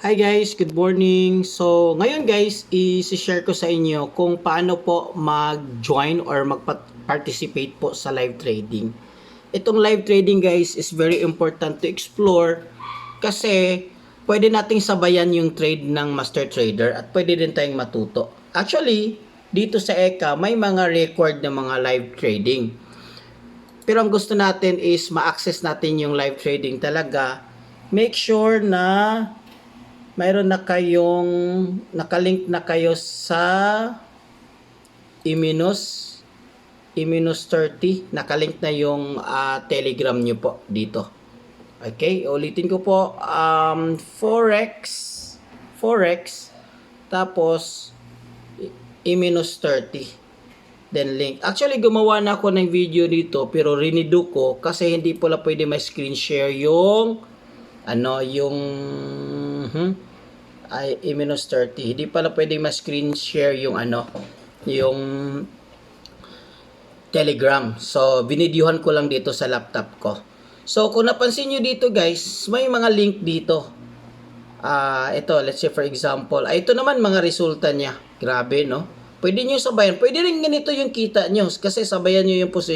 Hi guys, good morning. So, ngayon guys, i-share ko sa inyo kung paano po mag-join or mag-participate po sa live trading. Itong live trading guys is very important to explore kasi pwede nating sabayan yung trade ng master trader at pwede din tayong matuto. Actually, dito sa ECA may mga record ng mga live trading. Pero ang gusto natin is ma-access natin yung live trading talaga. Make sure na mayroon na kayong nakalink na kayo sa Iminus 30, nakalink na yung Telegram nyo po dito. Okay, ulitin ko po, Forex, tapos Iminus 30, then link. Actually, gumawa na ako ng video dito, pero rinido ko kasi hindi pala pwede ma-screen share yung ay -30. Hindi pala pwedeng ma-screen share yung yung Telegram. So, binidyohan ko lang dito sa laptop ko. So, kung napansin nyo dito guys, may mga link dito. Ito, let's say for example, ito naman mga resulta niya. Grabe, no? Pwede nyo sabayan. Pwede rin ganito yung kita nyo kasi sabayan nyo yung position.